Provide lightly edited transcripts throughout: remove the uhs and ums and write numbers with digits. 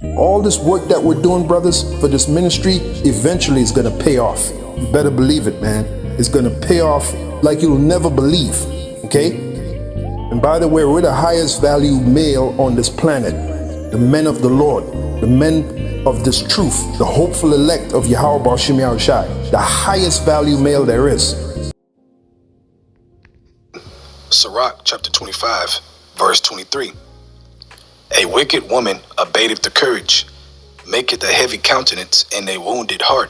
All this work that we're doing, brothers, for this ministry, eventually is going to pay off. You better believe it, man. It's going to pay off like you'll never believe, okay? And by the way, we're the highest value male on this planet. The men of the Lord, the men of this truth, the hopeful elect of Yahweh Bashim Yahushai, the highest value male there is. Sirach chapter 25, verse 23. A wicked woman abateth the courage, maketh a heavy countenance and a wounded heart.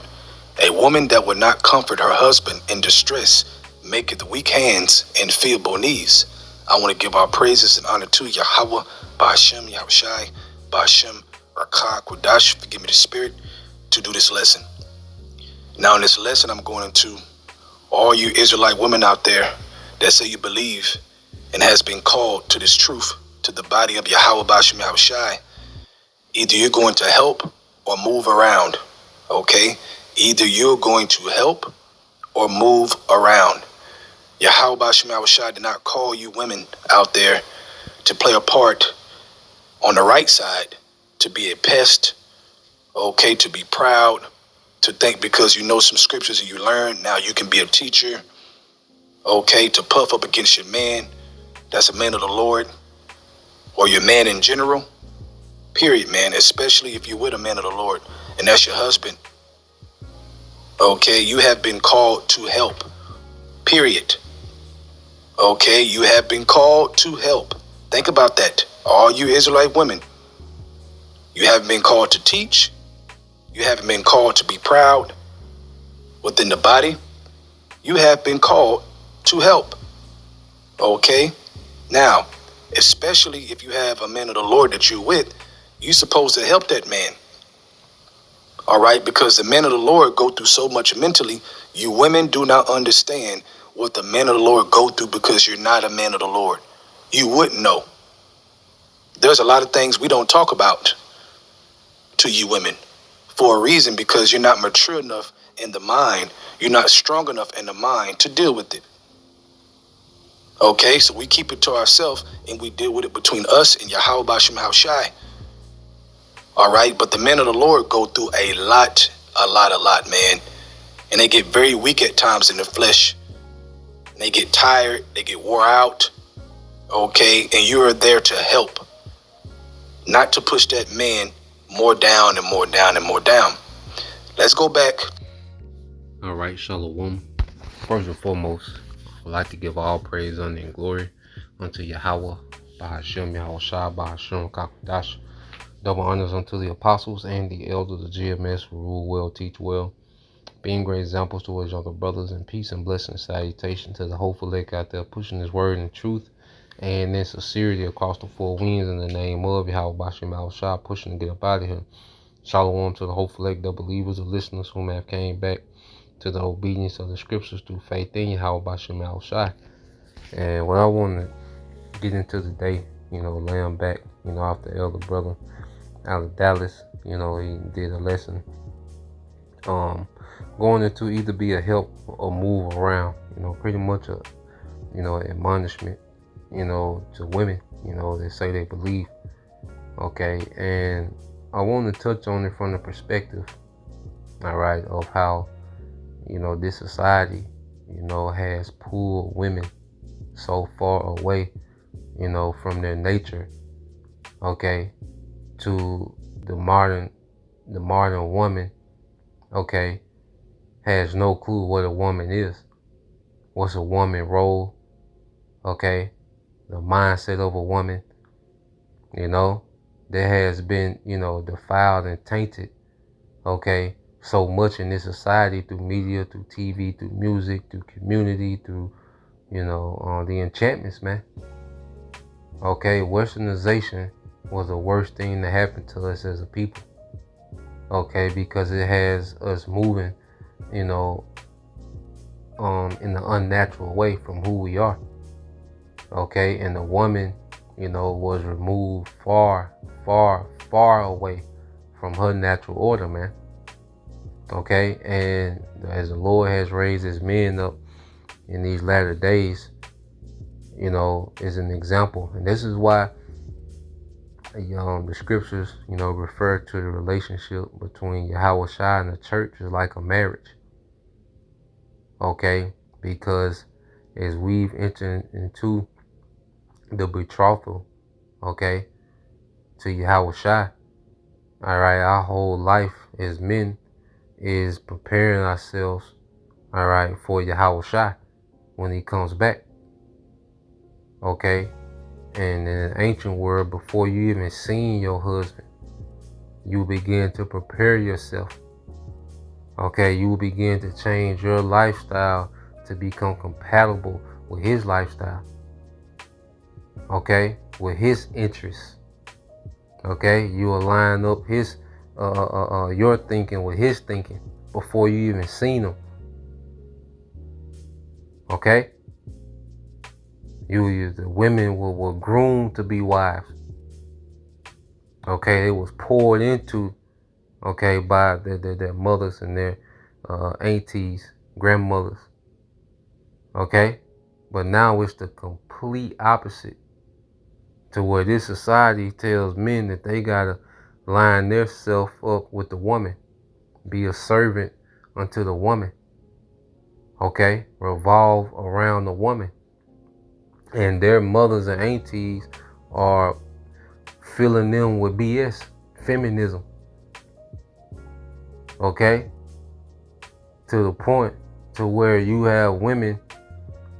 A woman that would not comfort her husband in distress, maketh weak hands and feeble knees. I want to give our praises and honor to Yahweh, Ba'ashem Yahushai, Ba'ashem Rakah Kodash, forgive me the spirit, to do this lesson. Now in this lesson, I'm going to all you Israelite women out there that say you believe and has been called to this truth, to the body of Yahweh Ba'ashem Yahushai. Either you're going to help or move around, okay? Either you're going to help or move around. Yahweh Ba'ashem Yahushai did not call you women out there to play a part on the right side, to be a pest, okay, to be proud, to think because you know some scriptures and you learn, now you can be a teacher, okay, to puff up against your man, that's a man of the Lord, or your man in general, period, man, especially if you're with a man of the Lord and that's your husband. Okay, you have been called to help, period. Okay, you have been called to help. Think about that, all you Israelite women. You haven't been called to teach. You haven't been called to be proud within the body. You have been called to help. Okay, now, especially if you have a man of the Lord that you're with, you're supposed to help that man. All right, because the men of the Lord go through so much mentally. You women do not understand what the men of the Lord go through because you're not a man of the Lord. You wouldn't know. There's a lot of things we don't talk about to you women for a reason, because you're not mature enough in the mind. You're not strong enough in the mind to deal with it. Okay, so we keep it to ourselves and we deal with it between us and Yahweh Ba'ashem Yahushai. All right, but the men of the Lord go through a lot, man. And they get very weak at times in the flesh. And they get tired, they get wore out. Okay, and you are there to help. Not to push that man more down and more down and more down. Let's go back. All right, Shalom. First and foremost, I'd like to give all praise, honor, and glory unto Yahweh, Ba'ashem Yahushai, Ba'ashem Kakudash. Double honors unto the apostles and the elders of GMS who rule well, teach well, being great examples towards other brothers, and peace and blessing and salutation to the hopeful elect out there pushing his word and truth and in sincerity across the four winds in the name of Yahweh Ba'ashem Yahushai, pushing to get up out of here. Shalom to the hopeful elect, the believers, the listeners whom have came back to the obedience of the scriptures through faith in Yahweh Ba'ashem Yahushai. And what I want to get into today, laying back, after the elder brother out of Dallas, he did a lesson going into either be a help or move around, pretty much a admonishment to women that say they believe. Okay, and I want to touch on it from the perspective, all right, of how this society has pulled women so far away from their nature, okay, to the modern woman, okay, has no clue what a woman is, what's a woman role, okay, the mindset of a woman, that has been, defiled and tainted, okay, so much in this society through media, through TV, through music, through community, through, the enchantments, man. Okay, westernization was the worst thing that happened to us as a people. Okay, because it has us moving, in an unnatural way from who we are. Okay, and the woman, was removed far, far, far away from her natural order, man. Okay, and as the Lord has raised his men up in these latter days, is an example. And this is why The scriptures, refer to the relationship between Yahweh Shai and the church is like a marriage. Okay, because as we've entered into the betrothal, okay, to Yahweh Shai, all right, our whole life as men is preparing ourselves, all right, for Yahweh Shai when he comes back. Okay, and in the ancient world, before you even seen your husband, you begin to prepare yourself. Okay, you will begin to change your lifestyle to become compatible with his lifestyle. Okay, with his interests. Okay, you will line up his your thinking with his thinking before you even seen him. Okay, the women were groomed to be wives. Okay, it was poured into, okay, by their mothers and their aunties, grandmothers. Okay, but now it's the complete opposite, to where this society tells men that they gotta line their self up with the woman, be a servant unto the woman. Okay, revolve around the woman, and their mothers and aunties are filling them with BS, feminism. Okay, to the point to where you have women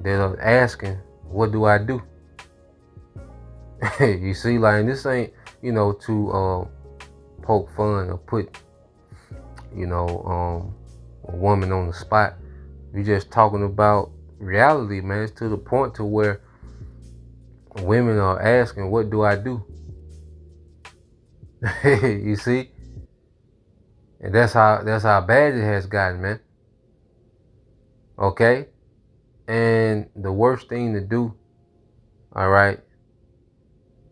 that are asking, what do I do? You see, like, this ain't, to poke fun or put, a woman on the spot. We're just talking about reality, man. It's to the point to where women are asking, what do I do? You see? And that's how bad it has gotten, man. Okay? And the worst thing to do, all right,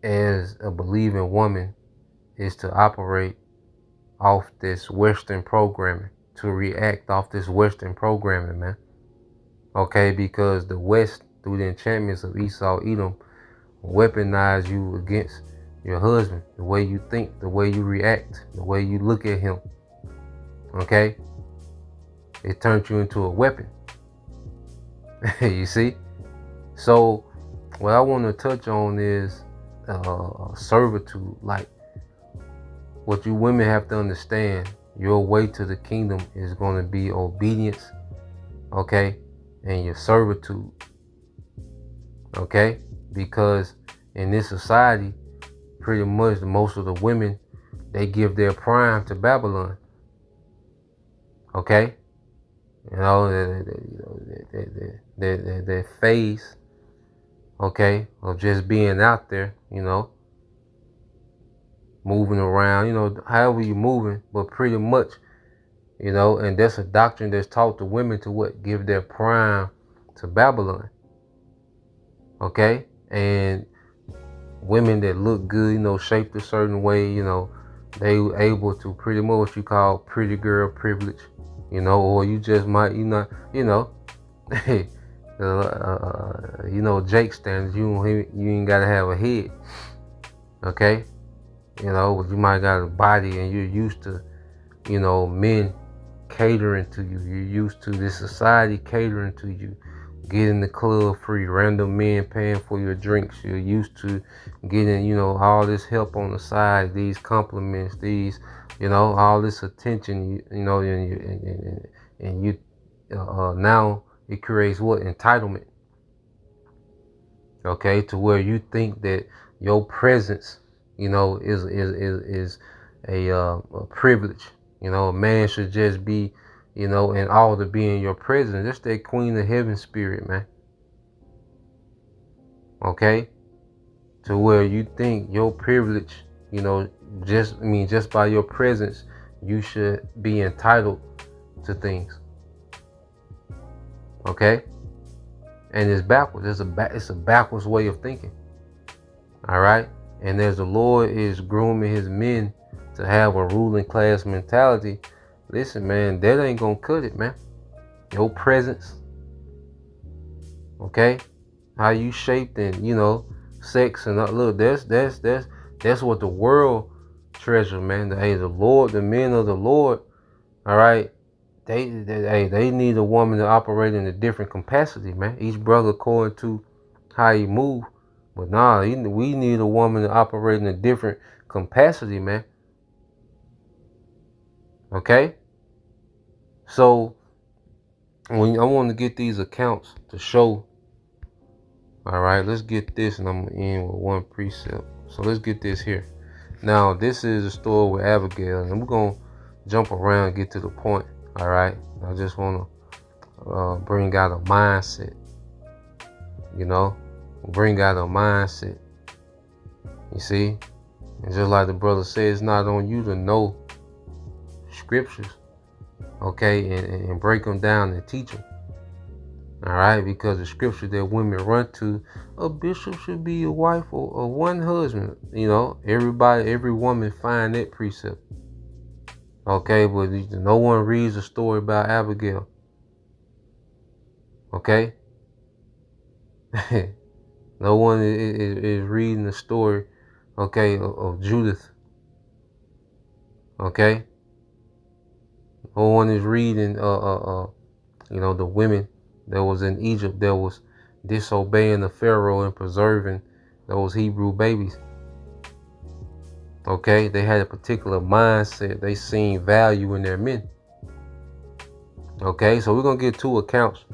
as a believing woman is to operate off this Western programming, to react off this Western programming, man. Okay, because the West, through the enchantments of Esau, Edom, weaponize you against your husband, the way you think, the way you react, the way you look at him. Okay, it turns you into a weapon. You see? So what I want to touch on is servitude. Like, what you women have to understand, your way to the kingdom is going to be obedience, okay, and your servitude. Okay, because in this society, pretty much most of the women, they give their prime to Babylon. Okay, their phase, okay, of just being out there, moving around, however you're moving, but pretty much, and that's a doctrine that's taught to women to what? Give their prime to Babylon. Okay, and women that look good, shaped a certain way, they were able to pretty much what you call pretty girl privilege, or you just might, Jake standards, you ain't gotta have a head, okay, but you might got a body and you're used to, men catering to you. You're used to this society catering to you. Getting the club free, random men paying for your drinks. You're used to getting, all this help on the side, these compliments, these, all this attention, and you now it creates what? Entitlement. Okay, to where you think that your presence, is a privilege. A man should just be, and all to be in your presence. That's that Queen of Heaven spirit, man. Okay? To where you think your privilege, just by your presence, you should be entitled to things. Okay? And it's backwards. It's a backwards way of thinking. All right? And as the Lord is grooming his men to have a ruling class mentality, listen, man, that ain't gonna cut it, man. Your presence, okay, how you shaped and sex and look, That's what the world treasure, man. The Lord, the men of the Lord, all right, they need a woman to operate in a different capacity, man. Each brother according to how he move. But nah, we need a woman to operate in a different capacity, man. Okay? So when I want to get these accounts to show, all right, let's get this, and I'm gonna end with one precept. So let's get this here. Now, this is a story with Abigail, and we're gonna jump around and get to the point. All right, I just want to bring out a mindset. You know, bring out a mindset. You see, and just like the brother said, it's not on you to know scriptures, okay, and break them down and teach them. All right, because the scripture that women run to, a bishop should be a wife or one husband. You know, every woman find that precept. Okay, but no one reads a story about Abigail. Okay, no one is reading the story, okay, of Judith. Okay, no one is reading, you know, the women that was in Egypt that was disobeying the Pharaoh and preserving those Hebrew babies. Okay, they had a particular mindset. They seen value in their men. Okay, so we're gonna get two accounts,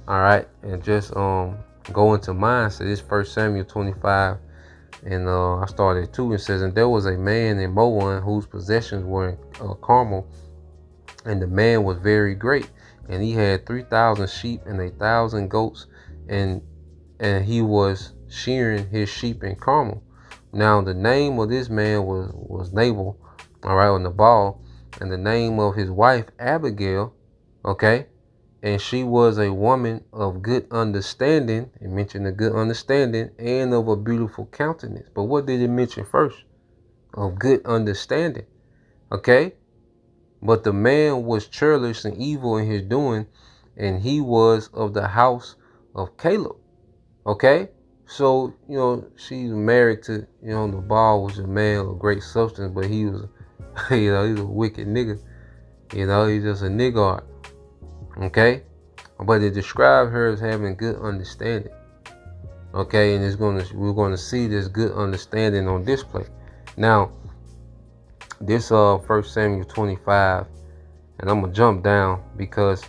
all right, and just go into mindset. This 1 Samuel 25, and I started at 2. It says, and there was a man in Moab whose possessions were in Carmel, and the man was very great, and he had 3,000 sheep and 1,000 goats, and he was shearing his sheep in Carmel. Now the name of this man was Nabal, all right, or Nabal, and the name of his wife Abigail, okay, and she was a woman of good understanding. It mentioned a good understanding and of a beautiful countenance. But what did it mention first? Of good understanding, okay. But the man was churlish and evil in his doing, and he was of the house of Caleb. Okay? So, you know, she's married to, you know, Nabal was a man of great substance, but he was, you know, he's a wicked nigga. You know, he's just a niggard. Okay? But it described her as having good understanding. Okay, and we're gonna see this good understanding on display. Now, this 1 Samuel 25, and I'm gonna jump down because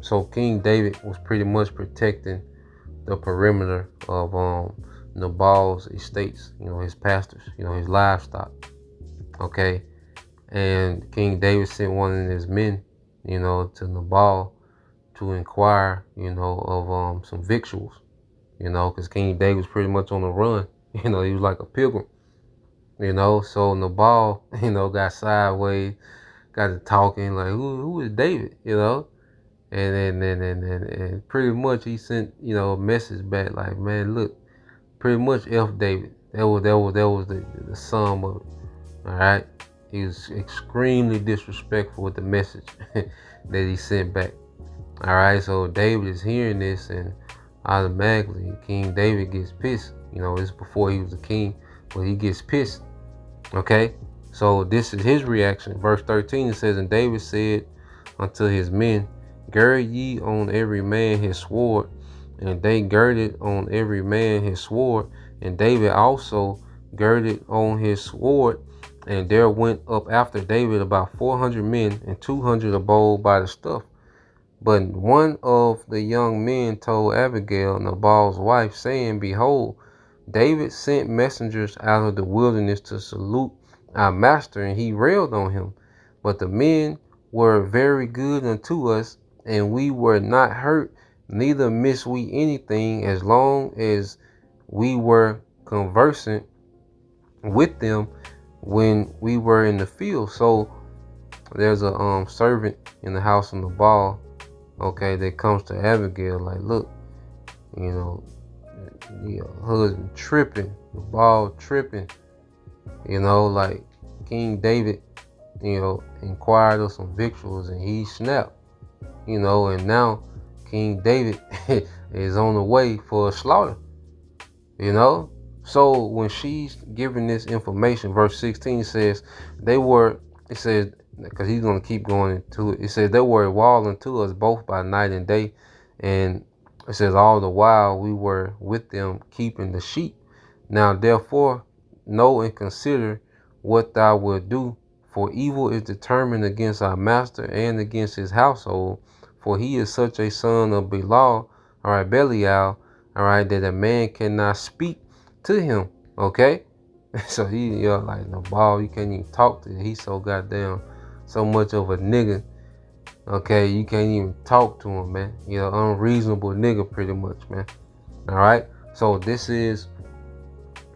so King David was pretty much protecting the perimeter of Nabal's estates, you know, his pastors, you know, his livestock. Okay, and King David sent one of his men, you know, to Nabal to inquire, you know, of some victuals, you know, because King David was pretty much on the run. You know, he was like a pilgrim. You know, so Nabal, you know, got sideways, got to talking like, who is David? You know, and pretty much he sent, you know, a message back like, man, look, pretty much F David. That was the sum of it. All right, he was extremely disrespectful with the message that he sent back. All right, so David is hearing this, and automatically King David gets pissed. You know, it's before he was a king, but he gets pissed. Okay, so this is his reaction. Verse 13, it says, and David said unto his men, gird ye on every man his sword. And they girded on every man his sword. And David also girded on his sword. And there went up after David about 400 men, and 200 abode by the stuff. But one of the young men told Abigail, Nabal's wife, saying, behold, David sent messengers out of the wilderness to salute our master, and he railed on him. But the men were very good unto us, and we were not hurt, neither missed we anything, as long as we were conversant with them when we were in the field. So there's a servant in the house of Nabal, okay, that comes to Abigail like, look, you know, your husband tripping, the ball tripping, you know, like King David, you know, inquired of some victuals and he snapped, you know, and now King David is on the way for a slaughter, you know. So when she's giving this information, verse 16 says they were, it says, because he's going to keep going into it, it says they were a wall unto us both by night and day. And it says all the while we were with them keeping the sheep. Now therefore know and consider what thou wilt do, for evil is determined against our master and against his household, for he is such a son of Belial, all right, Belial, all right, that a man cannot speak to him. Okay. So he, like the ball, you can't even talk to him. He's so goddamn, so much of a nigga. Okay, you can't even talk to him, man. Unreasonable nigga, pretty much, man. All right. So this is,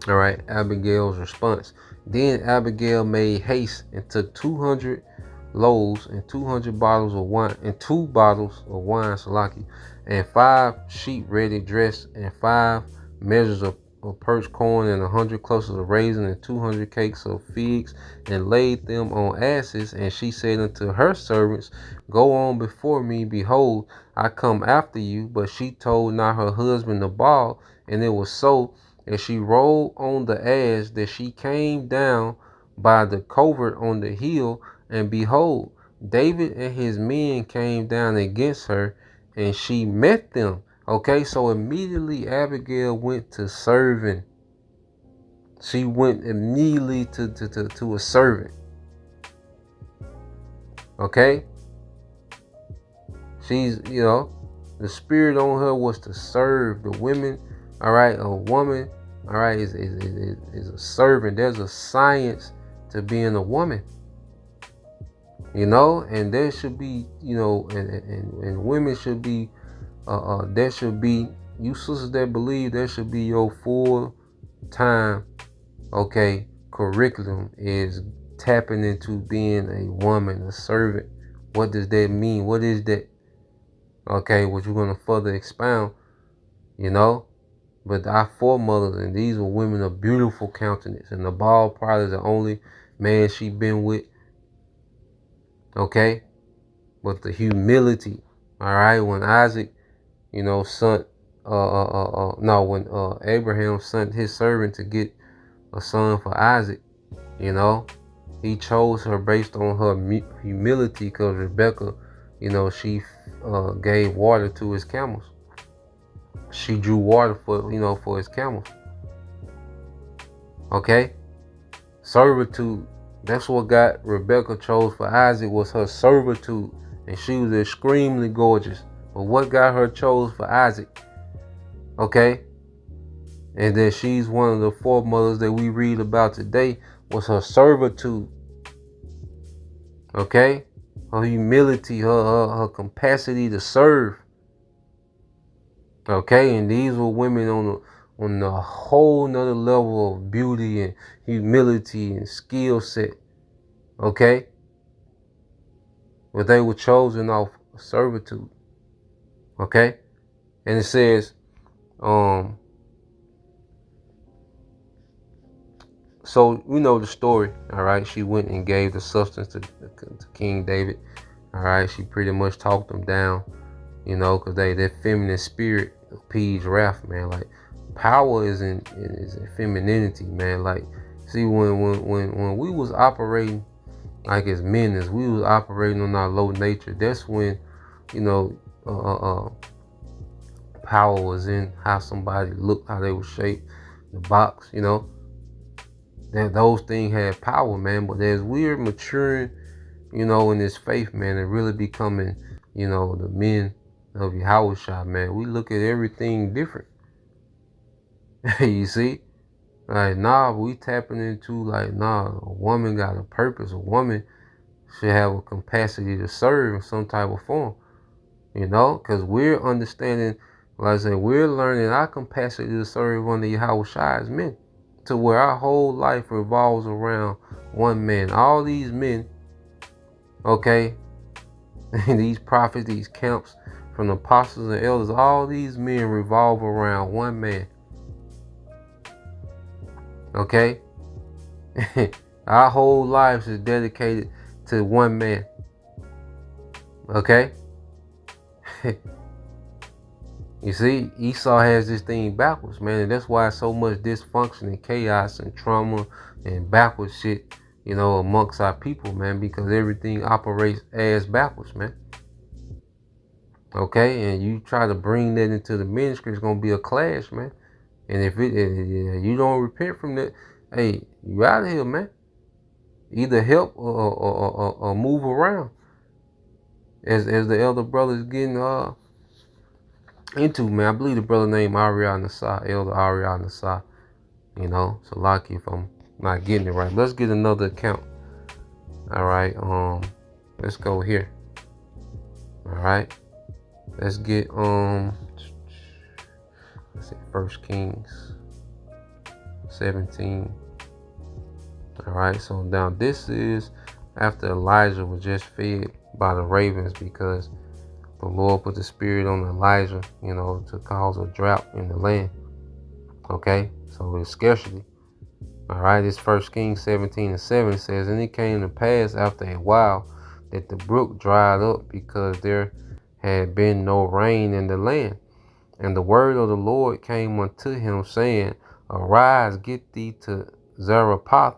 all right, Abigail's response. Then Abigail made haste and took 200 loaves and 200 bottles of wine and 2 bottles of wine, Salaki, and 5 sheep ready dressed, and 5 measures of perched corn, and 100 clusters of raisin, and 200 cakes of figs, and laid them on asses. And she said unto her servants, Go on before me, behold, I come after you. But she told not her husband Nabal. And it was so, as she rode on the ass, that she came down by the covert on the hill, and behold, David and his men came down against her, and she met them. Okay, so immediately Abigail went to serving. She went immediately to a servant. Okay? She's, the spirit on her was to serve the women. All right, a woman, all right, is a servant. There's a science to being a woman. And there should be, and women should be, there should be, you sisters that believe, there should be your full time, okay, curriculum is tapping into being a woman, a servant. What does that mean? What is that? Okay, what you're going to further expound, But our foremothers, and these were women of beautiful countenance, and Nabal probably is the only man she been with, okay? But the humility, all right, when Isaac, sent, when Abraham sent his servant to get a son for Isaac, he chose her based on her humility, because Rebecca, she gave water to his camels. She drew water for his camels. Okay? Servitude. That's what got Rebecca chose for Isaac, was her servitude. And she was extremely gorgeous. But what got her chose for Isaac? Okay? And then she's one of the foremothers that we read about today, was her servitude. Okay? Her humility, her capacity to serve. Okay, and these were women on a whole nother level of beauty and humility and skill set. Okay? But they were chosen off servitude. Okay? And it says, so we know the story, all right? She went and gave the substance to King David. All right, she pretty much talked them down. Because their feminine spirit appeased wrath, man. Like, power is in femininity, man. Like, see, when we was operating, like as men, as we was operating on our low nature, that's when, power was in how somebody looked, how they were shaped, the box, that those things had power, man. But as we're maturing, in this faith, man, and really becoming, the men of Yahushua, man, we look at everything different. You see? Like, we tapping into, like, a woman got a purpose. A woman should have a capacity to serve in some type of form. Because we're understanding, like I said, we're learning our capacity to serve under Yahushua as men, to where our whole life revolves around one man. All these men, okay, these prophets, these camps, from the apostles and elders, all these men revolve around one man. Okay? Our whole lives is dedicated to one man. Okay? You see, Esau has this thing backwards, man, and that's why so much dysfunction and chaos and trauma and backwards shit, amongst our people, man, because everything operates ass backwards, man. Okay, and you try to bring that into the ministry, it's gonna be a clash, man. And if you don't repent from that, hey, you out of here, man. Either help or move around, as the elder brother is getting into, man. I believe the brother named Ariana Sa, Elder Ariana Sa. So lucky if I'm not getting it right. Let's get another account. All right, let's go here. All right, let's get let's see, 1 Kings 17. All right, so now this is after Elijah was just fed by the ravens, because the Lord put the spirit on Elijah, to cause a drought in the land. Okay, so it's scarcity. All right, it's 1 Kings 17:7 says, and it came to pass after a while that the brook dried up, because there had been no rain in the land. And the word of the Lord came unto him, saying, arise, get thee to Zarephath,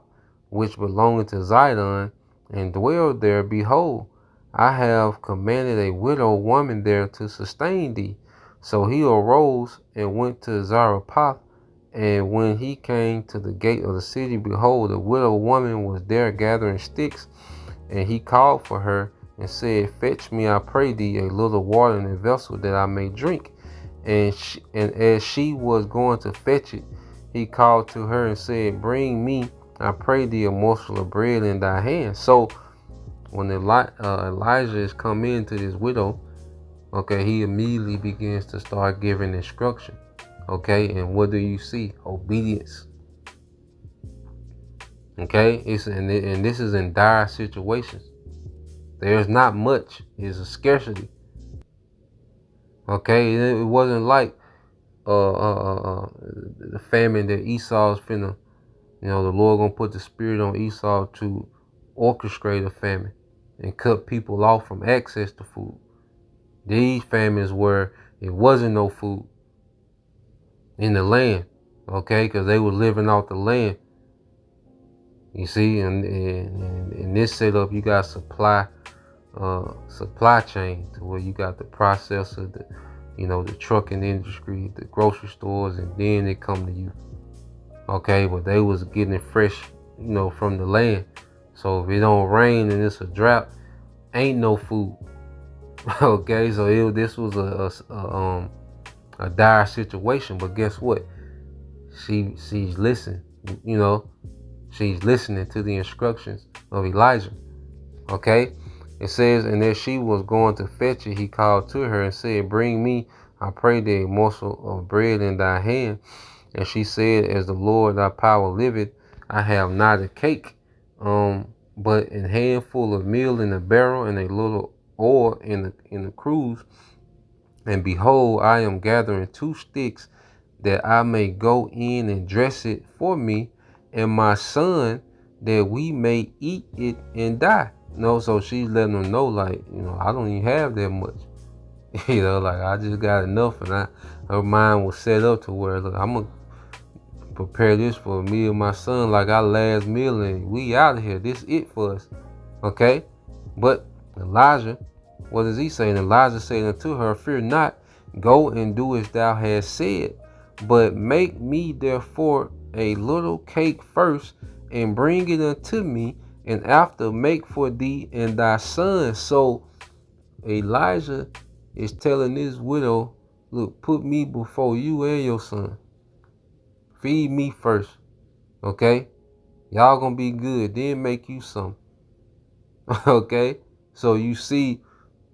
which belongeth to Zidon, and dwell there. Behold, I have commanded a widow woman there to sustain thee. So he arose and went to Zarephath. And when he came to the gate of the city, behold, a widow woman was there gathering sticks. And he called for her and said, fetch me, I pray thee, a little water in a vessel, that I may drink. And as she was going to fetch it, he called to her and said, bring me, I pray thee, a morsel of bread in thy hand. So when Elijah is come into this widow, okay, he immediately begins to start giving instruction. Okay, and what do you see? Obedience. Okay, and this is in dire situations. There's not much. It's a scarcity. Okay, it wasn't like the famine that Esau's finna. The Lord gonna put the spirit on Esau to orchestrate a famine and cut people off from access to food. These famines where it wasn't no food in the land, okay, because they were living off the land. You see, and in this setup, you got supply chain, to where you got the processor, the trucking industry, the grocery stores, and then they come to you. Okay, but they was getting it fresh, from the land. So if it don't rain and it's a drought, ain't no food. Okay, so this was a dire situation. But guess what? She's listening. She's listening to the instructions of Elijah. Okay, it says, and as she was going to fetch it, he called to her and said, bring me, I pray thee, a morsel of bread in thy hand. And she said, as the Lord thy power liveth, I have not a cake, but an handful of meal in a barrel, and a little oil in the cruse. And behold, I am gathering 2 sticks, that I may go in and dress it for me and my son, that we may eat it and die. So she's letting them know, like, I don't even have that much. Like, I just got enough, and her mind was set up to where, look, I'm gonna prepare this for me and my son, like our last meal, and we out of here. This it for us. Okay? But Elijah, what does he say? And Elijah said unto her, fear not, go and do as thou hast said, but make me therefore a little cake first, and bring it unto me, and after make for thee and thy son. So Elijah is telling this widow, look, put me before you and your son. Feed me first. Okay? Y'all gonna be good. Then make you some. Okay? So you see,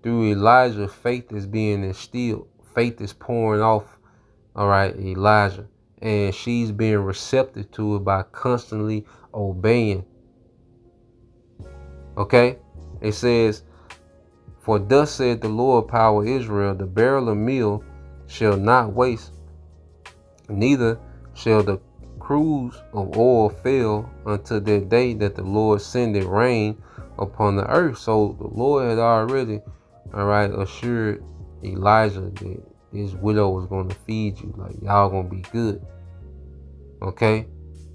through Elijah, faith is being instilled. Faith is pouring off, all right, Elijah. And she's being receptive to it by constantly obeying. Okay? It says, for thus said the Lord, power Israel, the barrel of meal shall not waste, neither shall the cruse of oil fail until that day that the Lord sendeth rain upon the earth. So the Lord had already, all right, assured Elijah that this widow is going to feed you. Like, y'all going to be good. Okay?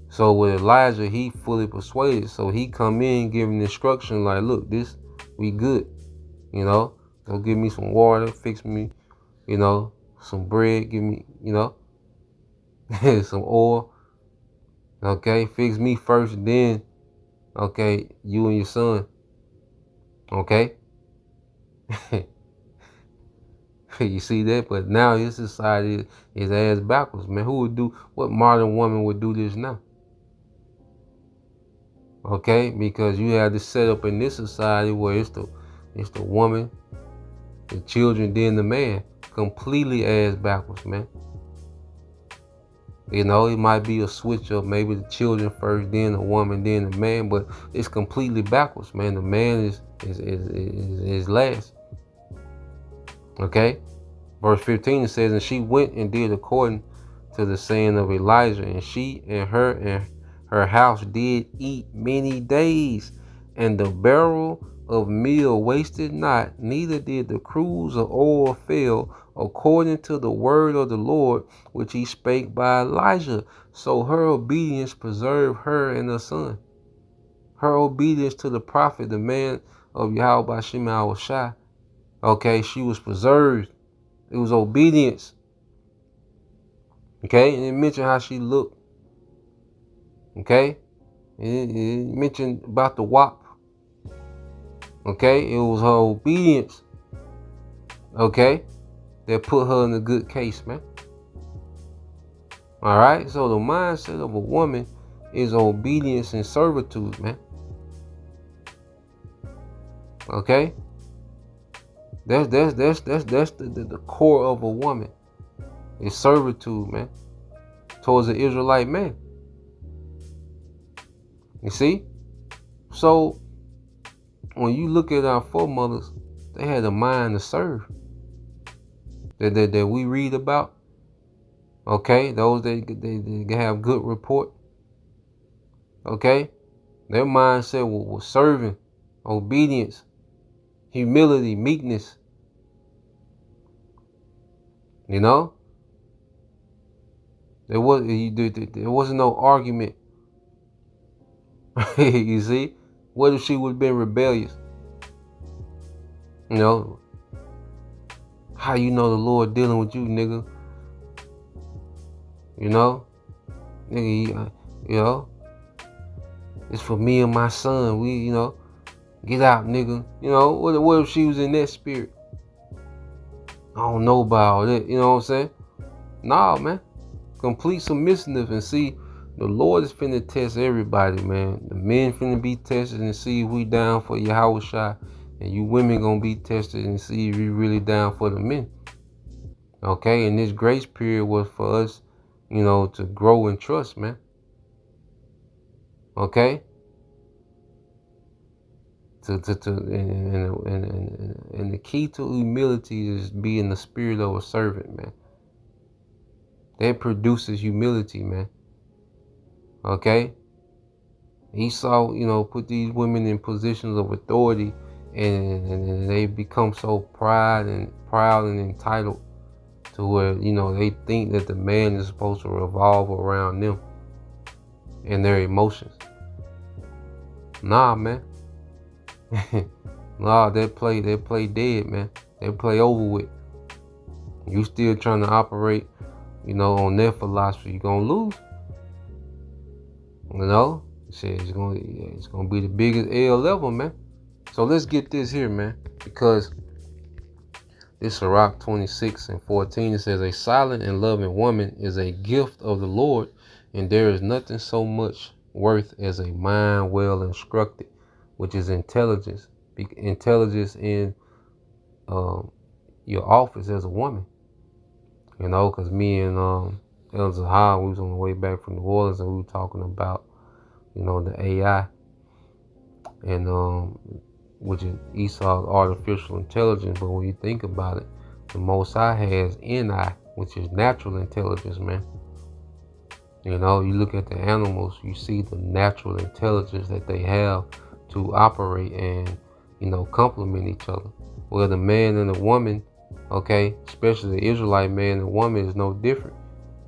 So with Elijah, he fully persuaded. So he come in giving instruction like, look, this, we good. You know, go give me some water, fix me, you know, some bread, give me, you know, some oil. Okay, fix me first, then, okay, you and your son. Okay? You see that? But now his society is ass backwards, man. What modern woman would do this now? Okay? Because you have this setup in this society where it's the woman, the children, then the man. Completely ass backwards, man. You know, it might be a switch up, maybe the children first, then the woman, then the man, but it's completely backwards, man. The man is last. Okay? Verse 15 it says, and she went and did according to the saying of Elijah, and she and her house did eat many days, and the barrel of meal wasted not, neither did the cruse of oil fail, according to the word of the Lord, which he spake by Elijah. So her obedience preserved her and her son. Her obedience to the prophet, the man of Yahweh Shema Shai. Okay, she was preserved. It was obedience. Okay, and it mentioned how she looked. Okay, it mentioned about the WAP. Okay, it was her obedience. Okay, that put her in a good case, man. All right, so the mindset of a woman is obedience and servitude, man. Okay, that's the core of a woman. Is servitude, man, towards the Israelite man. You see? So when you look at our foremothers, they had a mind to serve. That we read about. Okay, those they have good report. Okay, their mindset was serving, obedience, humility, meekness. You know, there wasn't no argument. You see, what if she would have been rebellious? You know, how you know the Lord dealing with you, nigga? You know, nigga, you know, it's for me and my son. We, you know, get out, nigga. You know, what if she was in that spirit? I don't know about all that. You know what I'm saying? Nah, man. Complete submissiveness, and see, the Lord is finna test everybody, man. The men finna be tested and see if we down for Yahweh Shai, and you women gonna be tested and see if you really down for the men. Okay, and this grace period was for us, you know, to grow in trust, man. Okay. And the key to humility is being the spirit of a servant, man. That produces humility, man. Okay? Esau, you know, put these women in positions of authority, and they become so proud and entitled to where, you know, they think that the man is supposed to revolve around them and their emotions. Nah, man. Nah, they play dead, man. They play over with. You still trying to operate, you know, on their philosophy, you're gonna lose. You know? Shit, it's gonna be the biggest L level, man. So let's get this here, man. Because this Sirach 26:14, it says, a silent and loving woman is a gift of the Lord, and there is nothing so much worth as a mind well instructed, which is intelligence. Intelligence in your office as a woman. You know, because me and El Zahar, we was on the way back from New Orleans, and we were talking about, you know, the AI, and which is Esau's artificial intelligence. But when you think about it, the Most High has NI, which is natural intelligence, man. You know, you look at the animals, you see the natural intelligence that they have to operate and, you know, complement each other. Well, the man and the woman, Okay, especially the Israelite man and woman is no different.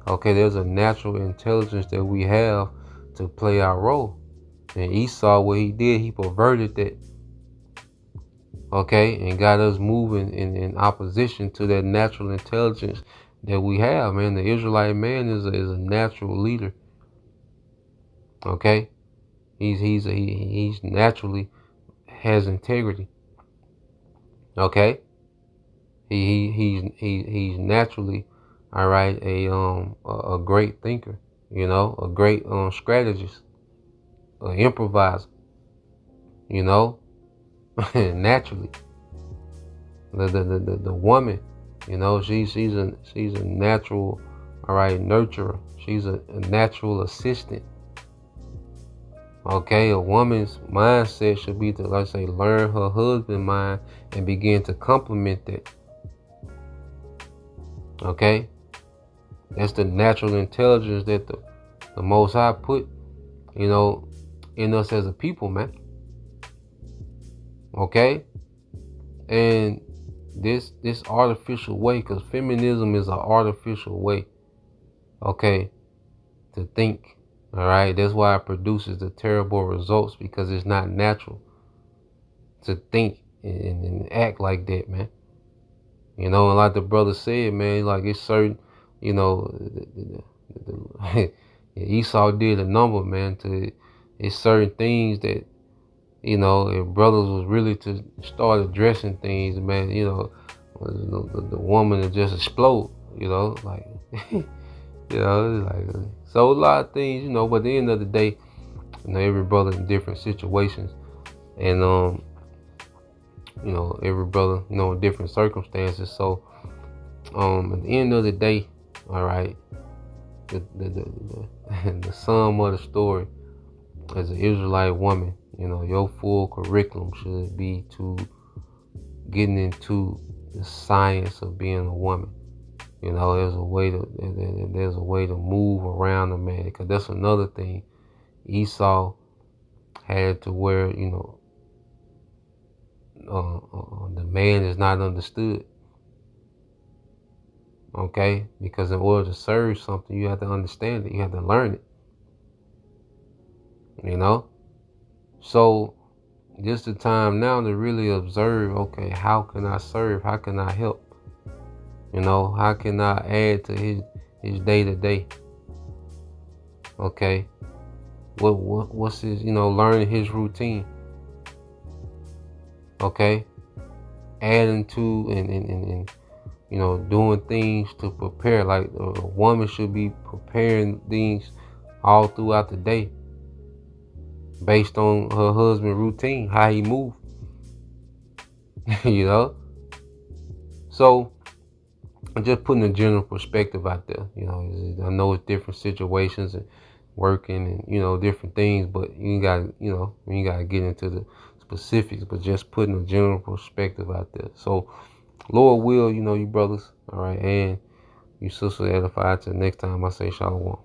Okay, there's a natural intelligence that we have to play our role. And Esau, what he did, he perverted that. Okay, and got us moving in opposition to that natural intelligence that we have, man. The Israelite man is a natural leader. Okay, he's naturally has integrity. Okay, he's naturally, all right, a great thinker. You know, a great strategist, an improviser. You know, naturally. The woman, you know, she's a natural, all right, nurturer. She's a natural assistant. Okay, a woman's mindset should be to, let's say, learn her husband's mind and begin to complement that. Okay, that's the natural intelligence that the Most High put, you know, in us as a people, man. Okay, and this artificial way, because feminism is an artificial way, okay, to think. All right, that's why it produces the terrible results, because it's not natural to think and act like that, man. You know, and like the brother said, man, like it's certain, you know, Esau did a number, man. It's certain things that, you know, if brothers was really to start addressing things, man, you know, the woman would just explode, you know, like, you know, like, so a lot of things, you know, but at the end of the day, you know, every brother in different situations, and, you know, every brother, you know, in different circumstances. So, at the end of the day, all right, the sum of the story, as an Israelite woman, you know, your full curriculum should be to getting into the science of being a woman. You know, there's a way to move around a man, because that's another thing. Esau had to where, you know, the man is not understood. Okay, because in order to serve something, you have to understand it. You have to learn it. You know, so just the time now to really observe. Okay, how can I serve? How can I help? You know, how can I add to his day to day? Okay, what's his, you know, learning his routine. Okay, adding to and you know, doing things to prepare. Like a woman should be preparing things all throughout the day, based on her husband's routine, how he move. You know, so I'm just putting a general perspective out there. You know, I know it's different situations and working and, you know, different things, but you got to get into the specifics, but just putting a general perspective out there. So Lord will, you know, you brothers, all right, and you sisters edified. Till next time I say shalom.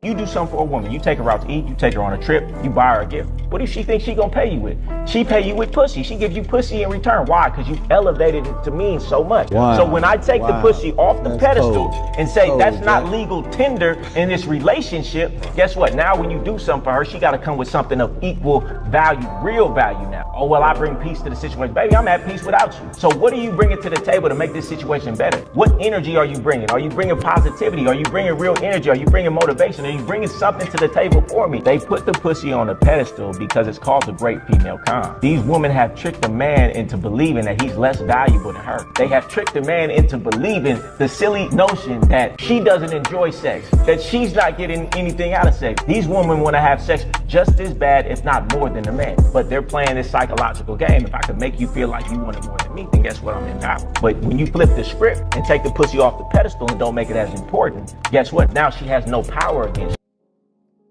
You do something for a woman. You take her out to eat. You take her on a trip. You buy her a gift. What do she think she gonna pay you with? She pay you with pussy. She gives you pussy in return. Why? Because you elevated it to mean so much. Wow. So when I take the pussy off the pedestal and say that's not legal tender in this relationship, guess what? Now when you do something for her, she got to come with something of equal value, real value now. Oh, well, I bring peace to the situation. Baby, I'm at peace without you. So what are you bringing to the table to make this situation better? What energy are you bringing? Are you bringing positivity? Are you bringing real energy? Are you bringing motivation? Are you bringing something to the table for me? They put the pussy on a pedestal because it's called the great female con. These women have tricked a man into believing that he's less valuable than her. They have tricked a man into believing the silly notion that she doesn't enjoy sex, that she's not getting anything out of sex. These women want to have sex just as bad, if not more, than the man. But they're playing this psychological game. If I could make you feel like you want it more than me, then guess what? I'm in power. But when you flip the script and take the pussy off the pedestal and don't make it as important, guess what? Now she has no power against you.